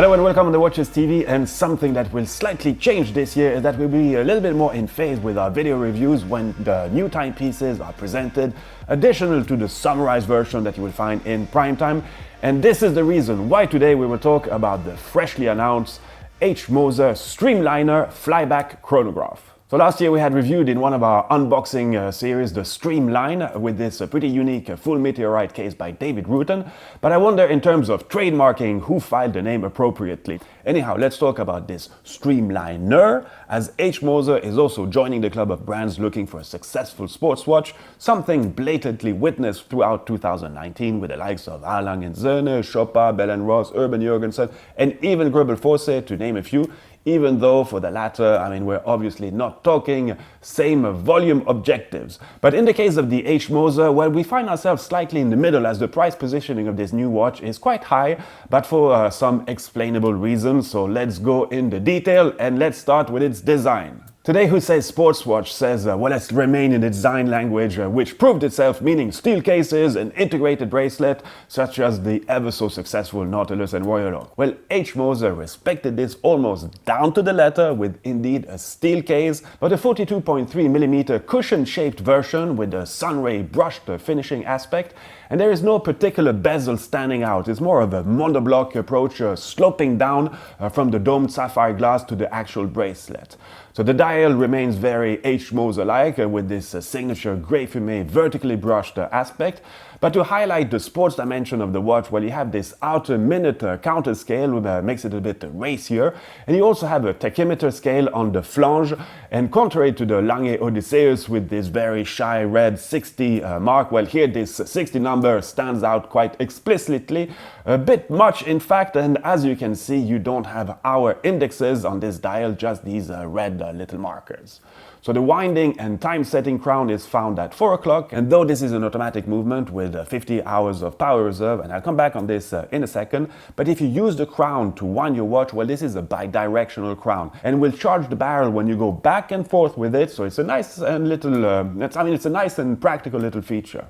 Hello and welcome on The Watches TV, and something that will slightly change this year is that we'll be a little bit more in phase with our video reviews when the new timepieces are presented, additional to the summarized version that you will find in prime time. And this is the reason why today we will talk about the freshly announced Moser Streamliner Flyback Chronograph. So last year we had reviewed in one of our unboxing series the Streamliner with this pretty unique full meteorite case by David Rutan. But I wonder, in terms of trademarking, who filed the name appropriately. Anyhow, let's talk about this Streamliner, as Moser is also joining the club of brands looking for a successful sports watch, something blatantly witnessed throughout 2019 with the likes of Erlang and Söhne, Chopin, Bell & Ross, Urban Jurgensen, and even Grubel Force, to name a few. Even though for the latter, we're obviously not talking same volume objectives. But in the case of the Moser, well, we find ourselves slightly in the middle, as the price positioning of this new watch is quite high, but for some explainable reasons. So let's go in the detail and let's start with its design. Today, who says sports watch says, well, let's remain in the design language, which proved itself, meaning steel cases and integrated bracelet, such as the ever so successful Nautilus and Royal Oak. Well, Moser respected this almost down to the letter, with indeed a steel case, but a 42.3mm cushion-shaped version with a sunray brushed finishing aspect. And there is no particular bezel standing out. It's more of a monoblock approach, sloping down from the domed sapphire glass to the actual bracelet. So the dial remains very Moser-like, with this signature grey fumé vertically brushed aspect. But to highlight the sports dimension of the watch, well, you have this outer minute counter scale, which makes it a bit racier. And you also have a tachymeter scale on the flange. And contrary to the Lange Odysseus with this very shy red 60 mark, well, here this 60 number stands out quite explicitly, a bit much in fact. And as you can see, you don't have hour indexes on this dial, just these red little markers. So the winding and time-setting crown is found at 4 o'clock, and though this is an automatic movement with 50 hours of power reserve, and I'll come back on this in a second, but if you use the crown to wind your watch, well, this is a bidirectional crown, and will charge the barrel when you go back and forth with it, so it's a nice and little, it's a nice and practical little feature.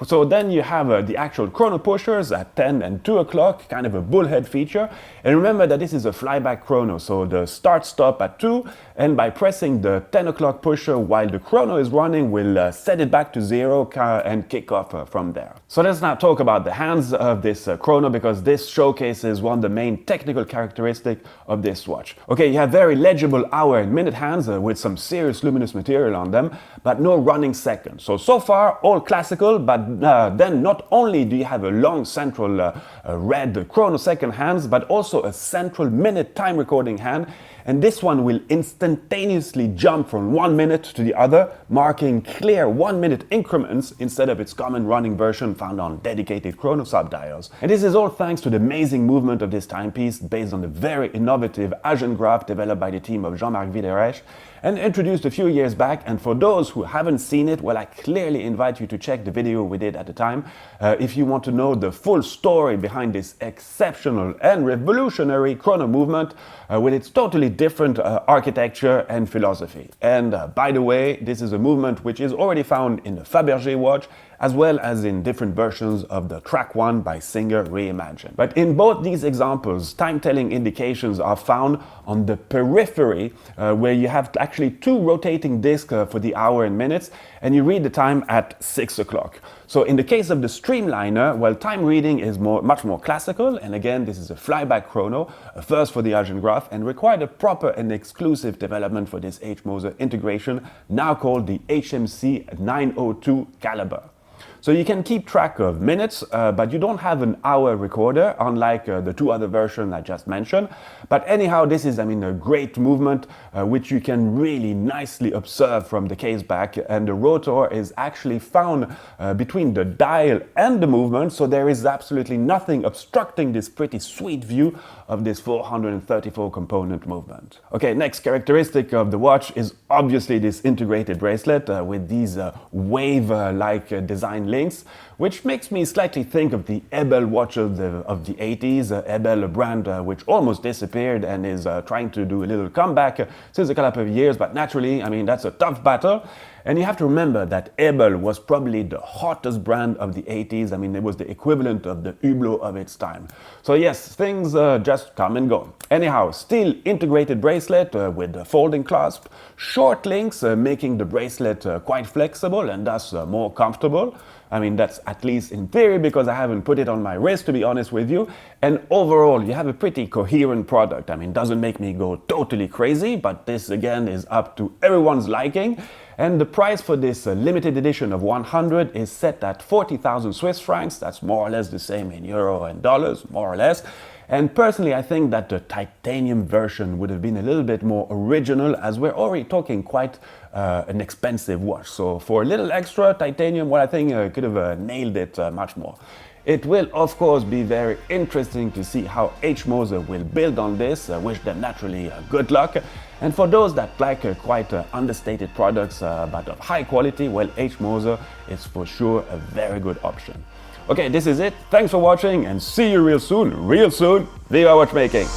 So then you have the actual chrono pushers at 10 and 2 o'clock, kind of a bullhead feature. And remember that this is a flyback chrono, so the start-stop at 2, and by pressing the 10 o'clock pusher while the chrono is running, will set it back to 0 and kick off from there. So let's now talk about the hands of this chrono, because this showcases one of the main technical characteristics of this watch. Okay, you have very legible hour and minute hands with some serious luminous material on them, but no running seconds. So far, all classical, but then not only do you have a long central red chronosecond hands, but also a central minute time recording hand, and this one will instantaneously jump from 1 minute to the other, marking clear 1 minute increments instead of its common running version found on dedicated chrono subdials. And this is all thanks to the amazing movement of this timepiece, based on the very innovative Agengraph developed by the team of Jean-Marc Viderecht and introduced a few years back. And for those who haven't seen it, well, I clearly invite you to check the video we did at the time if you want to know the full story behind this exceptional and revolutionary chrono movement with its totally different architecture and philosophy. And by the way, this is a movement which is already found in the Fabergé watch, as well as in different versions of the Track 1 by Singer Reimagined. But in both these examples, time-telling indications are found on the periphery, where you have actually 2 rotating discs for the hour and minutes, and you read the time at 6 o'clock. So in the case of the Streamliner, well, time reading is much more classical, and again, this is a flyback chrono, a first for the Agengraph, and required a proper and exclusive development for this Moser integration, now called the HMC 902 caliber. So you can keep track of minutes, but you don't have an hour recorder, unlike the 2 other versions I just mentioned. But anyhow, this is, a great movement, which you can really nicely observe from the case back. And the rotor is actually found between the dial and the movement, so there is absolutely nothing obstructing this pretty sweet view of this 434 component movement. Okay, next characteristic of the watch is obviously this integrated bracelet with these wave-like design links, which makes me slightly think of the Ebel watches of the 80s. Ebel, a brand which almost disappeared and is trying to do a little comeback since a couple of years, but naturally, that's a tough battle. And you have to remember that Abel was probably the hottest brand of the 80s. I mean, it was the equivalent of the Hublot of its time. So yes, things just come and go. Anyhow, still integrated bracelet with the folding clasp, short links making the bracelet quite flexible and thus more comfortable. I mean, that's at least in theory because I haven't put it on my wrist, to be honest with you. And overall, you have a pretty coherent product. I mean, doesn't make me go totally crazy, but this again is up to everyone's liking. And the price for this limited edition of 100 is set at 40,000 Swiss francs. That's more or less the same in euro and dollars, more or less. And personally, I think that the titanium version would have been a little bit more original, as we're already talking quite an expensive watch. So for a little extra titanium, well, I think could have nailed it much more. It will, of course, be very interesting to see how H. Moser will build on this. I wish them naturally good luck. And for those that like quite understated products but of high quality, well, H. Moser is for sure a very good option. Okay, this is it. Thanks for watching and see you real soon. Viva Watchmaking!